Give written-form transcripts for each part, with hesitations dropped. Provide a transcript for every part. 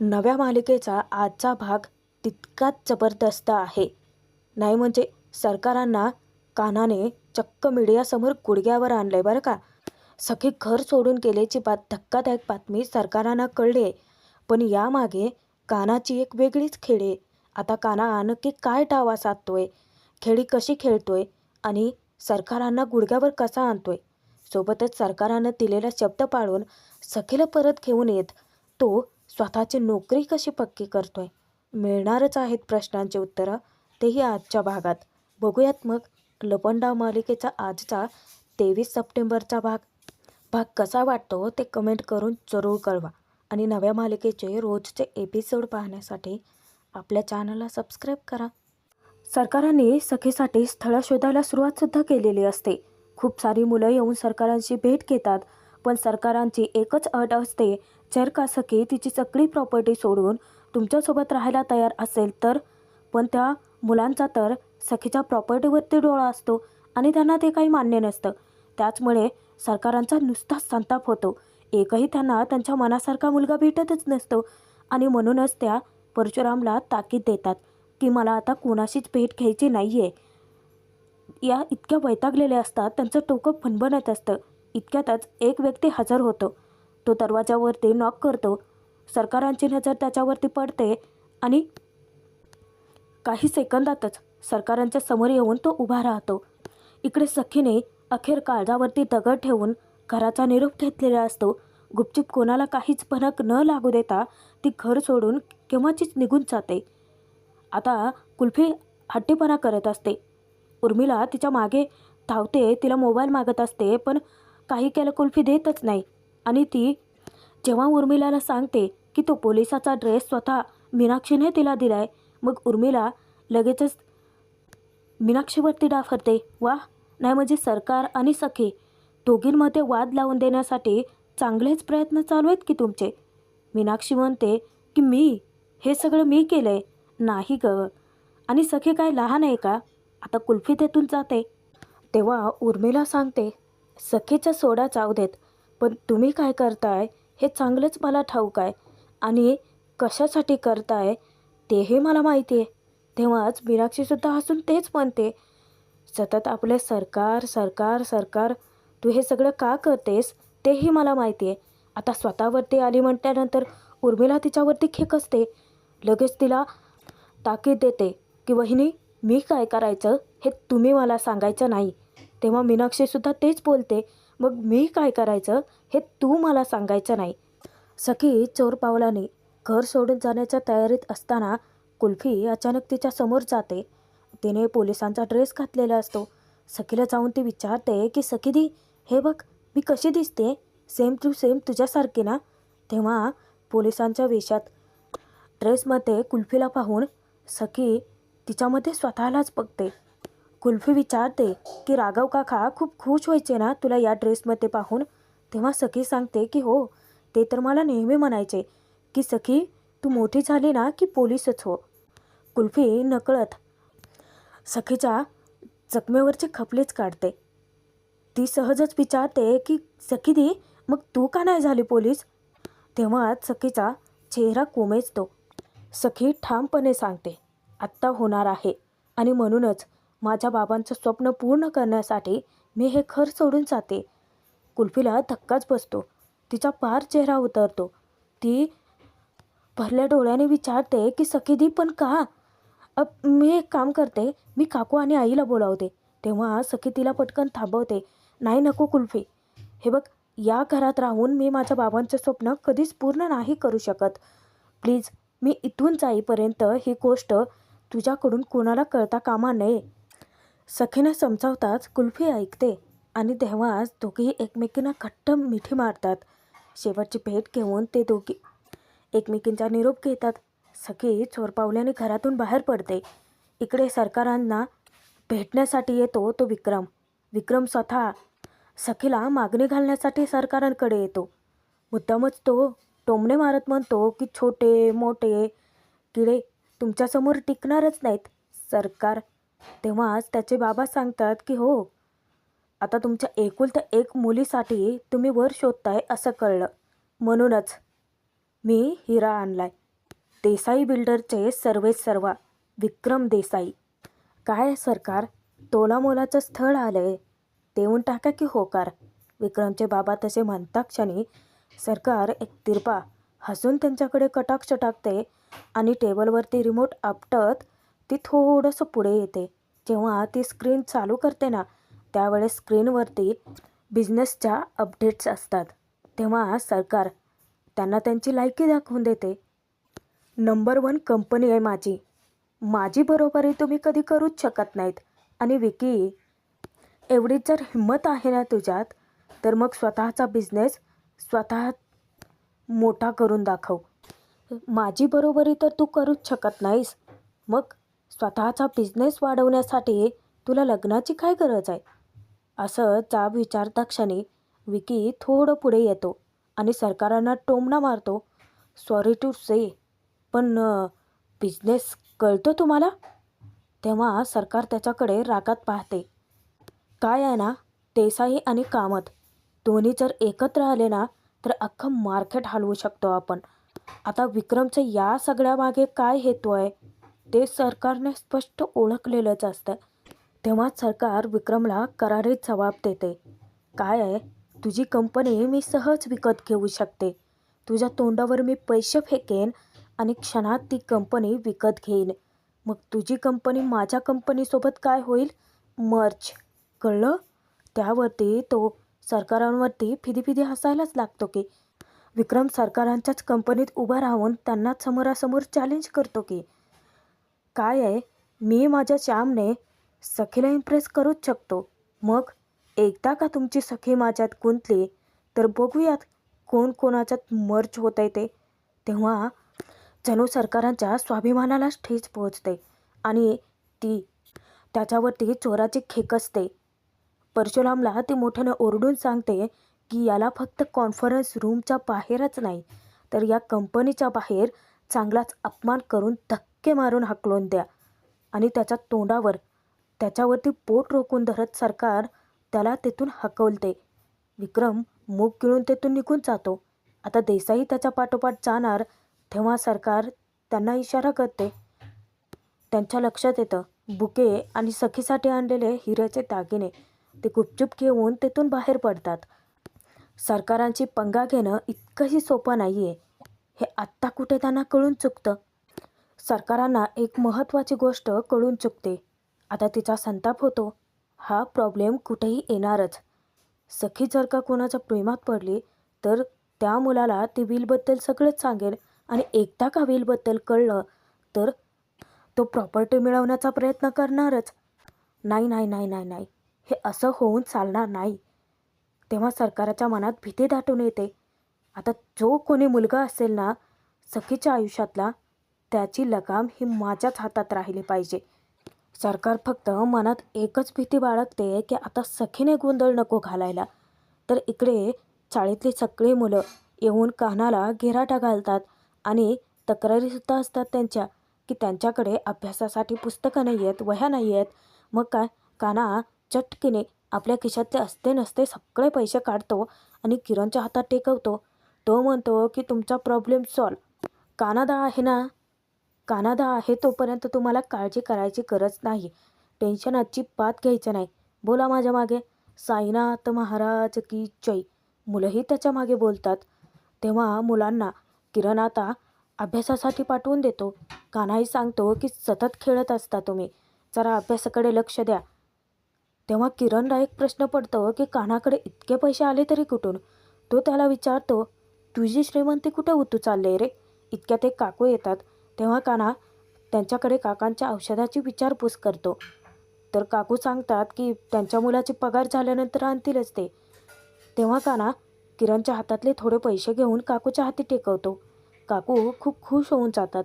नव्या मालिकेचा आजचा भाग तितकाच जबरदस्त आहे. नाही म्हणजे सरकारांना कानाने चक्क मीडियासमोर गुडघ्यावर आणलंय बरं का. सखी घर सोडून गेल्याची धक्कादायक बातमी सरकारांना कळली आहे. पण यामागे कानाची एक वेगळीच खेळ आहे. आता काना नक्की काय डावा साधतोय, खेळी कशी खेळतोय आणि सरकारांना गुडघ्यावर कसा आणतोय. सोबतच सरकारानं दिलेला शब्द पाळून सखीला परत घेऊन येत तो स्वतःची नोकरी कशी पक्की करतोय. मिळणारच आहेत प्रश्नांची उत्तरं, तेही आजच्या भागात. बघूयात मग लपंडाव मालिकेचा आजचा 23 सप्टेंबरचा भाग. भाग कसा वाटतो ते कमेंट करून जरूर कळवा. आणि नव्या मालिकेचे रोजचे एपिसोड पाहण्यासाठी आपल्या चॅनलला सबस्क्राईब करा. सरकारांनी सखीसाठी स्थळं शोधायला सुरुवातसुद्धा केलेली असते. खूप सारी मुलं येऊन सरकारांची भेट घेतात. पण सरकारांची एकच अट असते, जर का सखी तिची सगळी प्रॉपर्टी सोडून तुमच्यासोबत राहायला तयार असेल तर. पण त्या मुलांचा तर सखीच्या प्रॉपर्टीवरती डोळा असतो आणि त्यांना ते काही मान्य नसतं. त्याचमुळे सरकारांचा नुसताच संताप होतो. एकही त्यांना त्यांच्या मनासारखा मुलगा भेटतच नसतो आणि म्हणूनच त्या परशुरामला ताकीद देतात की मला आता कोणाशीच भेट घ्यायची नाही आहे. या इतक्या वैतागलेल्या असतात, त्यांचं टोकं फणफणत असतं. इतक्यातच एक व्यक्ती हजर होतो. तो दरवाजावरती नॉक करतो. सरकारांची नजर त्याच्यावरती पडते आणि काही सेकंदातच सरकारांच्या समोर येऊन तो उभा राहतो. इकडे सखीने अखेर काळजावरती दगड ठेवून घराचा निरोप घेतलेला असतो. गुपचूप कोणाला काहीच भनक न लागू देता ती घर सोडून केव्हाचीच निघून जाते. आता कुल्फी हट्टीपणा करत असते. उर्मिला तिच्या मागे धावते, तिला मोबाईल मागत असते, पण काही केलं कुल्फी देतच नाही. आणि ती जेव्हा उर्मिलाला सांगते की तो पोलिसाचा ड्रेस स्वतः मीनाक्षीने तिला दिलाय, मग उर्मिला लगेचच मीनाक्षीवरती डाफरते. वा, नाही म्हणजे सरकार आणि सखी दोघींमध्ये वाद लावून देण्यासाठी चांगलेच प्रयत्न चालू आहेत की तुमचे. मीनाक्षी म्हणते की हे सगळं मी केलंय. नाही ग, आणि सखी काय लहान आहे का. आता कुल्फी तेथून जाते तेव्हा उर्मिला सांगते, सखीचं सोडा जाऊ देत, पण तुम्ही काय करताय हे चांगलंच मला ठाऊक आहे आणि कशासाठी करताय तेही मला माहिती आहे. तेव्हाच मीनाक्षीसुद्धा हसून तेच म्हणते, सतत आपले सरकार सरकार सरकार, तू हे सगळं का करतेस तेही मला माहिती आहे. आता स्वतःवरती आली म्हटल्यानंतर उर्मिला तिच्यावरती खेकसते. लगेच तिला ताकीद देते की वहिनी, मी काय करायचं हे तुम्ही मला सांगायचं नाही. तेव्हा मीनाक्षीसुद्धा तेच बोलते, मग मी काय करायचं हे तू मला सांगायचं नाही. सखी चोर पावलाने घर सोडून जाण्याच्या तयारीत असताना कुल्फी अचानक तिच्या समोर जाते. तिने पोलिसांचा ड्रेस घातलेला असतो. सखीला जाऊन ती विचारते की सखीदी, हे बघ मी कशी दिसते, सेम टू सेम तुझ्यासारखी ना. तेव्हा पोलिसांच्या वेशात ड्रेसमध्ये कुल्फीला पाहून सखी तिच्यामध्ये स्वतःलाच बघते. कुल्फी विचारते की राघव काका खूप खुश व्हायचे ना तुला या ड्रेसमध्ये पाहून. तेव्हा सखी सांगते की हो, ते तर मला नेहमी म्हणायचे की सखी तू मोठी झाली ना की पोलीसच हो. कुल्फी नकळत सखीच्या जखमेवरचे खपलेच काढते. ती सहजच विचारते की सखीदी, मग तू का नाही झाली पोलीस. तेव्हाच सखीचा चेहरा कोमेजतो. सखी ठामपणे सांगते, आत्ता होणार आहे आणि म्हणूनच माझ्या बाबांचं स्वप्न पूर्ण करण्यासाठी मी हे घर सोडून जाते. कुल्फीला धक्काच बसतो. तिचा पार चेहरा उतरतो. ती भरल्या डोळ्याने विचारते की सखीदी, पण का. मी एक काम करते, मी काकू आणि आईला बोलावते. तेव्हा सखी तिला पटकन थांबवते. नाही नको कुल्फी, हे बघ, या घरात राहून मी माझ्या बाबांचं स्वप्न कधीच पूर्ण नाही करू शकत. प्लीज, मी इथून जाईपर्यंत ही गोष्ट तुझ्याकडून कोणाला कळता कामा नये. सखीने समजावताच कुल्फी ऐकते आणि तेव्हाच दोघेही एकमेकींना घट्ट मिठी मारतात. शेवटची भेट घेऊन ते दोघी एकमेकींचा निरोप घेतात. सखी चोरपावल्याने घरातून बाहेर पडते. इकडे सरकारांना भेटण्यासाठी येतो तो विक्रम. विक्रम स्वतः सखीला मागणी घालण्यासाठी सरकारांकडे येतो. मुद्दामच तो टोमणे मारत म्हणतो की छोटे मोठे किडे तुमच्यासमोर टिकणारच नाहीत सरकार. तेव्हाच त्याचे बाबा सांगतात की हो, आता तुमच्या एकुलत्या एक मुलीसाठी तुम्ही वर शोधताय असं कळलं, म्हणूनच मी हिरा आणलाय. देसाई बिल्डरचे सर्वेसर्वा विक्रम देसाई. काय सरकार, तोलामोलाचं स्थळ आलंय, देऊन टाका की होकार. विक्रमचे बाबा तसे म्हणता क्षणी सरकार एक तिरपा हसून त्यांच्याकडे कटाक्ष टाकते आणि टेबलवरती रिमोट आपटत ती थोडंसं पुढे येते. जेव्हा ती स्क्रीन चालू करते ना, त्यावेळेस स्क्रीनवरती बिझनेसच्या अपडेट्स असतात. तेव्हा सरकार त्यांना त्यांची लायकी दाखवून देते. नंबर 1 कंपनी आहे माझी. माझी बरोबरी तुम्ही कधी करूच शकत नाहीत. आणि विकी, एवढीच जर हिंमत आहे ना तुझ्यात, तर मग स्वतःचा बिझनेस स्वतः मोठा करून दाखव. माझी बरोबरी तर तू करूच शकत नाहीस, मग स्वतःचा बिझनेस वाढवण्यासाठी तुला लग्नाची काय गरज आहे? असं जाब विचारता क्षणी विकी थोडं पुढे येतो आणि सरकारांना टोमणा मारतो. सॉरी टू से, पण बिझनेस कळतो तुम्हाला? तेव्हा सरकार त्याच्याकडे रागात पाहते. काय आहे ना, देसाई आणि कामत दोन्ही जर एकत्र आले ना, तर अख्खं मार्केट हलवू शकतो आपण. आता विक्रमचं या सगळ्यामागे काय हेतू आहे ते सरकारने स्पष्ट ओळखलेलंच असतं. तेव्हा सरकार विक्रमला करारीत जबाब देते. काय आहे, तुझी कंपनी मी सहज विकत घेऊ शकते. तुझ्या तोंडावर मी पैसे फेकेन आणि क्षणात ती कंपनी विकत घेईन. मग तुझी कंपनी माझ्या कंपनीसोबत काय होईल? मर्ज. कळलं? त्यावरती तो सरकारांवरती फिदी हसायलाच लागतो की विक्रम सरकारांच्याच कंपनीत उभा राहून त्यांना समोरासमोर चॅलेंज करतो की काय आहे, मी माझ्या श्यामने सखीला इम्प्रेस करूच शकतो. मग एकदा का तुमची सखी माझ्यात गुंतली तर बघूयात कोण कोणाच्यात मर्ज होत आहे ते. तेव्हा जणू सरकारांच्या स्वाभिमानालाच ठेच पोहोचते आणि ती त्याच्यावरती चोराची खेकसते. परशुरामला ती मोठ्यानं ओरडून सांगते की याला फक्त कॉन्फरन्स रूमच्या बाहेरच नाही, तर या कंपनीच्या बाहेर चांगलाच अपमान करून धक्के मारून हाकलून द्या. आणि त्याच्या तोंडावर त्याच्यावरती बोट रोखून धरत सरकार त्याला तेथून हकलते. विक्रम मूग गिळून तेथून निघून जातो. आता देसाई त्याच्या पाठोपाठ जाणार, तेव्हा सरकार त्यांना इशारा करते. त्यांच्या लक्षात येतं बुके आणि सखीसाठी आणलेले हिऱ्याचे दागिने. ते गुपचूप घेऊन तेथून बाहेर पडतात. सरकारांची पंगा घेणं इतकंही सोपं नाही आहे, हे आत्ता कुठे त्यांना कळून चुकतं. सरकारांना एक महत्त्वाची गोष्ट कळून चुकते. आता तिचा संताप होतो. हा प्रॉब्लेम कुठेही येणारच. सखी जर का कोणाच्या प्रेमात पडली तर त्या मुलाला ती विलबद्दल सगळंच सांगेल आणि एकदा का विलबद्दल कळलं तर तो प्रॉपर्टी मिळवण्याचा प्रयत्न करणारच. नाही नाही नाही नाही नाही, हे असं होऊन चालणार नाही. तेव्हा सरकाराच्या मनात भीती दाटून येते. आता जो कोणी मुलगा असेल ना सखीच्या आयुष्यातला, त्याची लगाम ही माझ्याच हातात राहिली पाहिजे. सरकार फक्त मनात एकच भीती बाळगते की आता सखीने गोंधळ नको घालायला. तर इकडे शाळेतली सगळी मुलं येऊन कानाला घेराटा घालतात आणि तक्रारीसुद्धा असतात त्यांच्या की त्यांच्याकडे अभ्यासासाठी पुस्तकं नाही आहेत, वह्या नाही आहेत. मग काय, काना चटकीने आपल्या खिशातले असते नसते सगळे पैसे काढतो आणि किरणच्या हातात टेकवतो. तो म्हणतो की तुमचा प्रॉब्लेम सॉल्व. कानादा आहे ना, कानादा आहे तोपर्यंत तुम्हाला काळजी करायची गरज नाही. टेन्शन अजिबात घ्यायचं नाही. बोला माझ्या मागे. साईनाथ महाराज की जय. मुलंही त्याच्या मागे बोलतात. तेव्हा मुलांना किरण आता अभ्यासासाठी पाठवून देतो. कान्हाही सांगतो की सतत खेळत असता तुम्ही, जरा अभ्यासाकडे लक्ष द्या. तेव्हा किरणला एक प्रश्न पडतो की कान्हाकडे इतके पैसे आले तरी कुठून? तो त्याला विचारतो, तुझी श्रीमंती कुठे उतू चालले रे? इतक्यात एक काकू येतात. तेव्हा कान्हा त्यांच्याकडे काकांच्या औषधाची विचारपूस करतो. तर काकू सांगतात की त्यांच्या मुलाची पगार झाल्यानंतर आणतीलच ते. तेव्हा कान्हा किरणच्या हातातले थोडे पैसे घेऊन काकूच्या हाती टेकवतो. काकू खूप खुश होऊन जातात.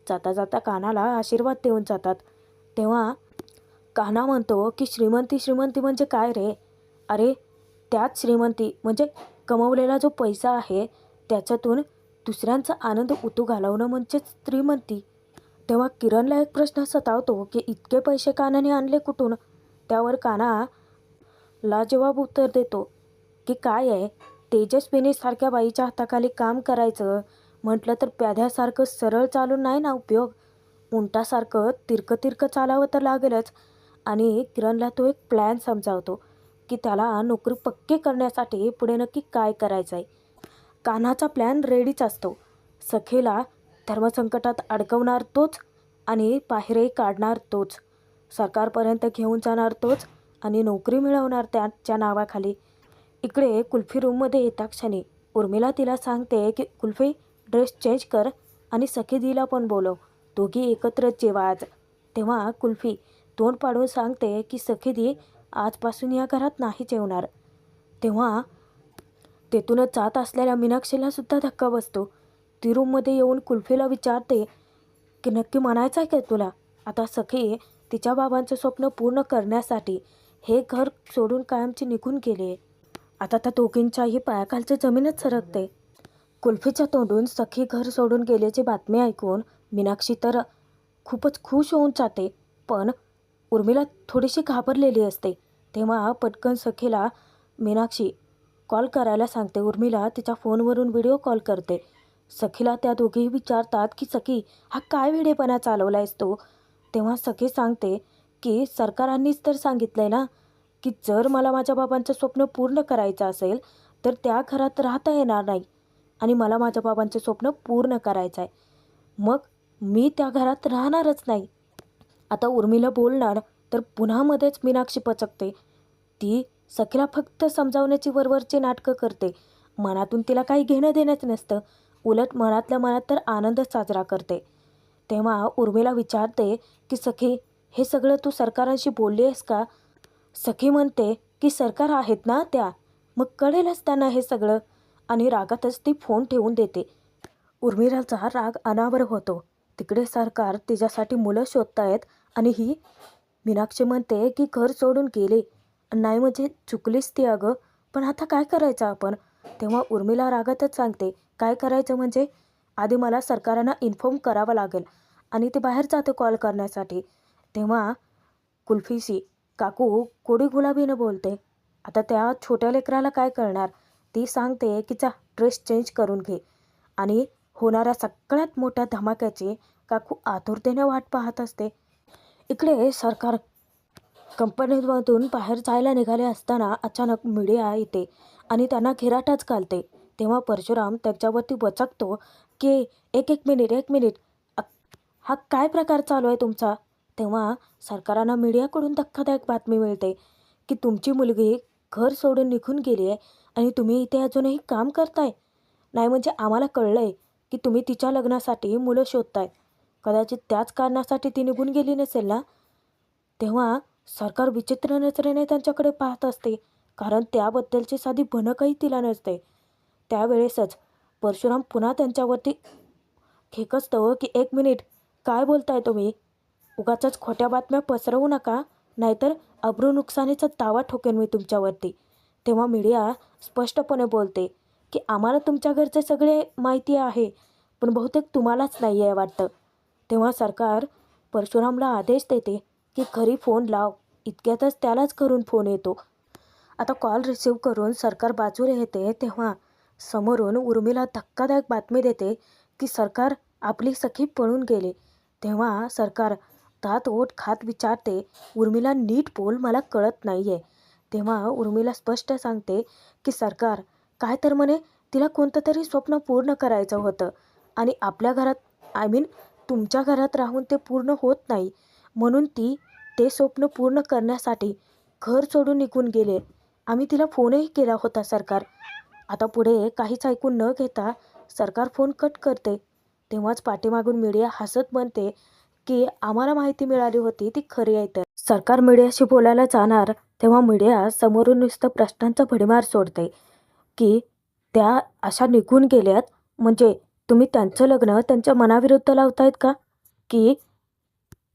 जाता जाता कान्हाला आशीर्वाद देऊन जातात. तेव्हा कान्हा म्हणतो की श्रीमंती श्रीमंती म्हणजे काय रे? अरे त्याच श्रीमंती म्हणजे कमवलेला जो पैसा आहे त्याच्यातून दुसऱ्यांचा आनंद उतू घालवणं म्हणजेच श्रीमंती. तेव्हा किरणला एक प्रश्न सतावतो की इतके पैसे कान्हाने आणले कुठून? त्यावर कान्हा लाजवाब उत्तर देतो की काय आहे, तेजस्विनीसारख्या बाईच्या हाताखाली काम करायचं म्हटलं तर प्याद्यासारखं सरळ चालून नाही ना उपयोग. उंटासारखं तिरकं तिरकं चालावं तर लागेलच. आणि किरणला तो एक प्लॅन समजावतो की त्याला नोकरी पक्की करण्यासाठी पुढे नक्की काय करायचं आहे. कान्हाचा प्लॅन रेडीच असतो. सखीला धर्मसंकटात अडकवणार तोच आणि बाहेरही काढणार तोच. सरकारपर्यंत घेऊन जाणार तोच आणि नोकरी मिळवणार त्याच्या नावाखाली. इकडे कुल्फी रूममध्ये येता क्षणी उर्मिला तिला सांगते की कुल्फी ड्रेस चेंज कर आणि सखीदीला पण बोलव, दोघी एकत्रच जेवा आज. तेव्हा कुल्फी तोंड पाडून सांगते की सखीदी आजपासून या घरात नाही जेवणार. तेव्हा तेथूनच जात असलेल्या मीनाक्षीला सुद्धा धक्का बसतो. ती रूममध्ये येऊन कुल्फीला विचारते की नक्की म्हणायचं आहे काय तुला? आता सखी तिच्या बाबांचं स्वप्न पूर्ण करण्यासाठी हे घर सोडून कायमची निघून गेले. आता त्या दोघींच्याही पायाखालची जमीनच सरकते. कुल्फीच्या तोंडून सखी घर सोडून गेल्याची बातमी ऐकून मीनाक्षी तर खूपच खुश होऊन जाते, पण उर्मिला थोडीशी घाबरलेली असते. तेव्हा पटकन सखीला मीनाक्षी कॉल करायला सांगते. उर्मिला तिच्या फोनवरून व्हिडिओ कॉल करते. सखीला त्या दोघेही विचारतात की सखी हा काय वेडेपणा चालवला आहेस तू? तेव्हा सखी सांगते की सरकारांनीच तर सांगितलं आहे ना की जर मला माझ्या बाबांचं स्वप्न पूर्ण करायचं असेल तर त्या घरात राहता येणार नाही आणि मला माझ्या बाबांचं स्वप्न पूर्ण करायचं आहे, मग मी त्या घरात राहणारच नाही. आता उर्मिला बोलणार तर पुन्हा मध्येच मीनाक्षी पचकते. ती सखीला फक्त समजावण्याची वरवरची नाटकं करते. मनातून तिला काही घेणं देणंच नसतं. उलट मनातल्या मनात तर आनंदच साजरा करते. तेव्हा उर्मिला विचारते की सखी हे सगळं तू सरकारांशी बोलली आहेस का? सखी म्हणते की सरकार आहेत ना त्या, मग कळेलच त्यांना हे सगळं. आणि रागातच ती फोन ठेवून देते. उर्मिलाचा राग अनावर होतो. तिकडे सरकार तिच्यासाठी मुलं शोधतायत आणि ही मीनाक्षी म्हणते की घर सोडून गेले. नाही म्हणजे चुकलीस ती अगं, पण आता काय करायचं आपण? तेव्हा उर्मिला रागातच सांगते काय करायचं म्हणजे आधी मला सरकारांना इन्फॉर्म करावं लागेल आणि ते बाहेर जाते कॉल करण्यासाठी. तेव्हा कुल्फीशी काकू कोडी गुलाबीनं बोलते. आता त्या छोट्या लेकराला काय करणार? ती सांगते की जा ड्रेस चेंज करून घे. आणि होणाऱ्या सगळ्यात मोठ्या धमाक्याची काकू आतुरतेने वाट पाहत असते. इकडे सरकार कंपनीमधून बाहेर जायला निघाले असताना अचानक मीडिया येते आणि त्यांना घेराटाच घालते. तेव्हा परशुराम त्यांच्यावरती बचकतो की एक मिनिट हा काय प्रकार चालू आहे तुमचा? तेव्हा सरकारांना मीडियाकडून धक्कादायक बातमी मिळते की तुमची मुलगी घर सोडून निघून गेली आहे आणि तुम्ही इथे अजूनही काम करताय. नाही म्हणजे आम्हाला कळलं आहे की तुम्ही तिच्या लग्नासाठी मुलं शोधताय. कदाचित त्याच कारणासाठी ती निघून गेली नसेल ना? तेव्हा सरकार विचित्र नजरेने त्यांच्याकडे पाहत असते, कारण त्याबद्दलची साधी भनकही तिला नसते. त्यावेळेसच परशुराम पुन्हा त्यांच्यावरती खेकसतो की एक मिनिट काय बोलताय तुम्ही? उगाचच खोट्या बातम्या पसरवू नका, नाहीतर अब्रू नुकसानीचा दावा ठोकेन मी तुमच्यावरती. तेव्हा मीडिया स्पष्टपणे बोलते की आम्हाला तुमच्या घरचे सगळे माहिती आहे, पण बहुतेक तुम्हालाच नाही आहे वाटतं. तेव्हा सरकार परशुरामला आदेश देते की घरी फोन लाव. इतक्यातच त्यालाच घरून फोन येतो. आता कॉल रिसीव्ह करून सरकार बाजूला येते तेव्हा समोरून उर्मिला धक्कादायक बातमी देते की सरकार आपली सखी पळून गेले. तेव्हा सरकार दात ओठ खात विचारते उर्मिला नीट बोल, मला कळत नाही आहे. तेव्हा उर्मिला स्पष्ट सांगते की सरकार काय तर म्हणे तिला कोणतं तरी स्वप्न पूर्ण करायचं होतं आणि आपल्या घरात तुमच्या घरात राहून ते पूर्ण होत नाही, म्हणून ती ते स्वप्न पूर्ण करण्यासाठी घर सोडून निघून गेले. आम्ही तिला फोनही केला होता सरकार. आता पुढे काहीच ऐकून न घेता सरकार फोन कट करते. तेव्हाच पाठीमागून मीडिया हसत म्हणते की आम्हाला माहिती मिळाली होती ती खरी आहे. तर सरकार मीडियाशी बोलायला जाणार तेव्हा मीडिया समोरून नुसतं प्रश्नांचा भडीमार सोडते की त्या अशा निघून गेल्यात म्हणजे तुम्ही त्यांचं लग्न त्यांच्या मनाविरुद्ध लावतायत का? की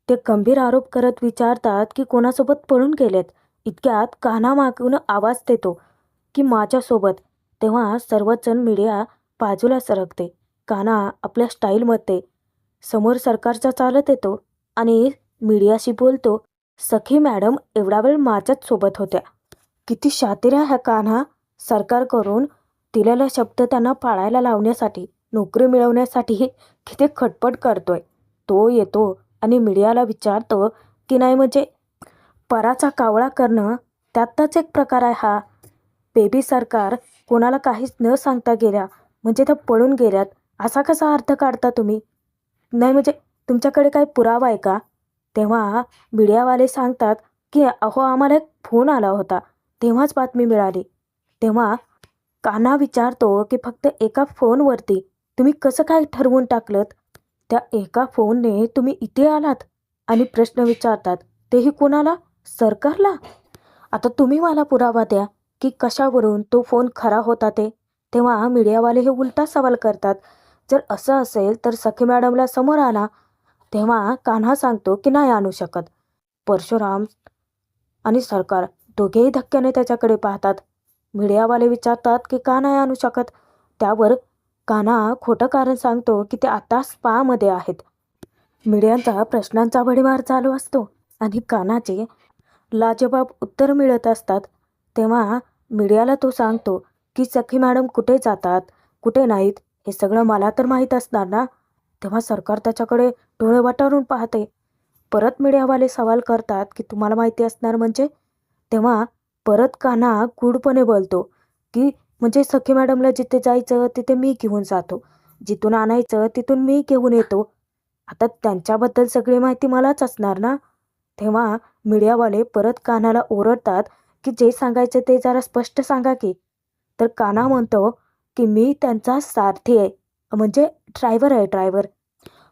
ते गंभीर आरोप करत विचारतात की कोणासोबत पळून गेलेत. इतक्यात कान्हा मागून आवाज देतो की माझ्यासोबत. तेव्हा सर्वच जण मीडिया बाजूला सरकते. कान्हा आपल्या स्टाईलमध्ये समोर सरकारचा चालत येतो आणि मीडियाशी बोलतो, सखी मॅडम एवढा वेळ माझ्याच सोबत होत्या. किती शातीर आहे हा कान्हा. सरकार करून दिलेला शब्द त्यांना पाळायला लावण्यासाठी नोकरी मिळवण्यासाठी किती खटपट करतोय. तो येतो आणि मीडियाला विचारतो की नाही म्हणजे पराचा कावळा करणं त्यातच एक प्रकार आहे हा. बेबी सरकार कोणाला काहीच न सांगता गेल्या म्हणजे त्या पळून गेल्यात असा कसा अर्थ काढता तुम्ही? नाही म्हणजे तुमच्याकडे काही पुरावा आहे का? तेव्हा मीडियावाले सांगतात की अहो आम्हाला एक फोन आला होता तेव्हाच बातमी मिळाली. तेव्हा कान्हा विचारतो की फक्त एका फोनवरती तुम्ही कसं काय ठरवून टाकलत? त्या एका फोनने तुम्ही इथे आलात आणि प्रश्न विचारतात, तेही कोणाला? सरकारला. आता तुम्ही मला पुरावा द्या की कशावरून तो फोन खरा होता ते. तेव्हा मीडियावाले हे उलटा सवाल करतात, जर असं असेल तर सखी मॅडमला समोर आणा. तेव्हा कान्हा सांगतो की नाही आणू शकत. परशुराम आणि सरकार दोघेही धक्क्याने त्याच्याकडे पाहतात. मीडियावाले विचारतात की का नाही आणू शकत? त्यावर कान्हा खोटं कारण सांगतो की ते आता स्पामध्ये आहेत. मीडियाचा प्रश्नांचा भडीमार चालू असतो आणि कान्हाचे लाजवाब उत्तर मिळत असतात. तेव्हा मीडियाला तो सांगतो की सखी मॅडम कुठे जातात कुठे नाहीत हे सगळं मला तर माहीत असणार ना. तेव्हा सरकार त्याच्याकडे डोळे वाटारून पाहते. परत मीडियावाले सवाल करतात की तुम्हाला माहिती असणार म्हणजे? तेव्हा परत कान्हा गूढपणे बोलतो की म्हणजे सखी मॅडमला जिथे जायचं तिथे मी घेऊन जातो, जिथून आणायचं तिथून मी घेऊन येतो. आता त्यांच्याबद्दल सगळी माहिती मलाच असणार ना. तेव्हा मीडियावाले परत कान्हाला ओरडतात की जे सांगायचं ते जरा स्पष्ट सांगा की. तर कान्हा म्हणतो की मी त्यांचा सारथी आहे म्हणजे ड्रायव्हर आहे ड्रायव्हर.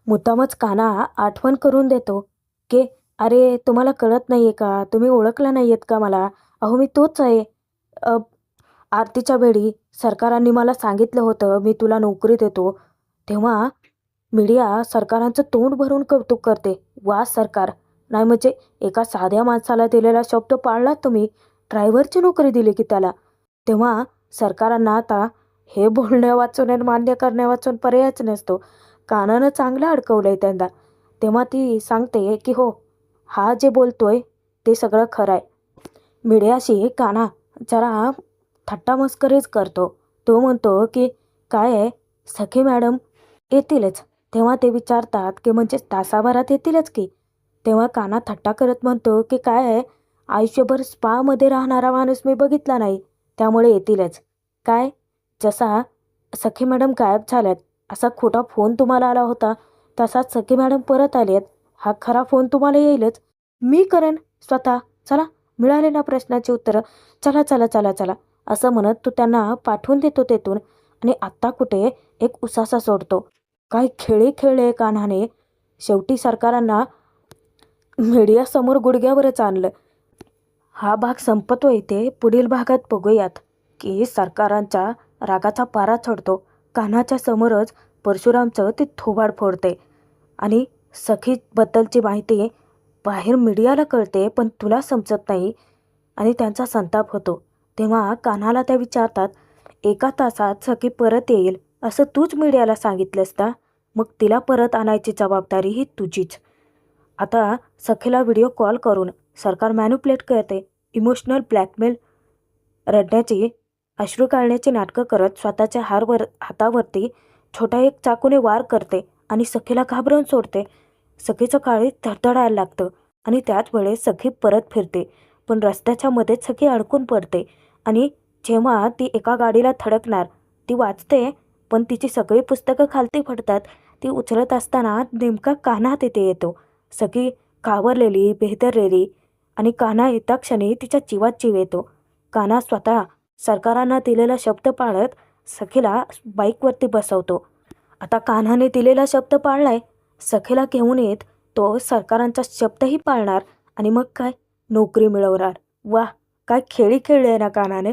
मुद्दामच कान्हा आठवण करून देतो की अरे तुम्हाला कळत नाही आहे का? तुम्ही ओळखला नाही आहेत का मला? अहो मी तोच आहे. अ, आरतीच्या वेळी सरकारांनी मला सांगितलं होतं मी तुला नोकरी देतो. तेव्हा मीडिया सरकारांचं तोंड भरून कौतुक करते. वा सरकार. नाही म्हणजे एका साध्या माणसाला दिलेला शब्द पाळलात तुम्ही. ड्रायव्हरची नोकरी दिली की त्याला. तेव्हा सरकारांना आता हे बोलण्या वाचून आणि मान्य करण्या वाचून पर्यायच नसतो. कानानं चांगलं अडकवलंय त्यांना. तेव्हा ती सांगते की हो हा जे बोलतोय ते सगळं खरं आहे. मीडियाशी कान्हा जरा थट्टामस्करीच करतो. तो म्हणतो की काय आहे सखी मॅडम येतीलच. तेव्हा ते विचारतात की म्हणजे तासाभरात येतीलच की. तेव्हा कान्हा थट्टा करत म्हणतो की काय आहे आयुष्यभर स्पामध्ये राहणारा माणूस मी बघितला नाही त्यामुळे येतीलच. काय जसा सखी मॅडम गायब झाल्यात असा खोटा फोन तुम्हाला आला होता तसाच सखी मॅडम परत आली आहेत हा खरा फोन तुम्हाला येईलच. मी करेन स्वतः. चला मिळालेल्या प्रश्नाची उत्तरं. चला चला चला चला असं म्हणत तो त्यांना पाठवून देतो तेथून आणि आत्ता कुठे एक उसासा सोडतो. काय खेळे खेळले कान्हाने. शेवटी सरकारांना मीडियासमोर गुडघ्यावरच आणलं. हा भाग संपतो इथे. पुढील भागात बघूयात की सरकारांच्या रागाचा पारा चढतो. कान्हाच्या समोरच परशुरामचं ते थोबाड फोडते आणि सखीबद्दलची माहिती बाहेर मीडियाला कळते पण तुला समजत नाही आणि त्यांचा संताप होतो. तेव्हा कान्हाला त्या विचारतात 1 तासात सखी परत येईल असं तूच मीडियाला सांगितलंस ना. मग तिला परत आणायची जबाबदारी ही तुझीच. आता सखीला व्हिडिओ कॉल करून सरकार मॅन्युप्लेट करते. इमोशनल ब्लॅकमेल, रडण्याची अश्रू काढण्याची नाटकं करत स्वतःच्या हातावरती छोटा एक चाकूने वार करते आणि सखीला घाबरवून सोडते. सखीचं काळीज धडधडायला लागतं आणि त्याच वेळेस सखी परत फिरते पण रस्त्याच्या मध्येच सखी अडकून पडते आणि जेव्हा ती एका गाडीला थडकणार ती वाचते पण तिची सगळी पुस्तकं खालती पडतात. ती उचलत असताना नेमका कान्हा तिथे येतो. सखी घाबरलेली बेदरलेली आणि कान्हा येता क्षणी तिच्या जीवात जीव येतो. कान्हा स्वतः सरकारांना दिलेला शब्द पाळत सखीला बाईकवरती बसवतो. आता कान्हाने दिलेला शब्द पाळलाय. सखीला घेऊन येत तो सरकारांचा शब्दही पाळणार आणि मग काय नोकरी मिळवणार. वा काय खेळी खेळली आहे ना कान्हाने.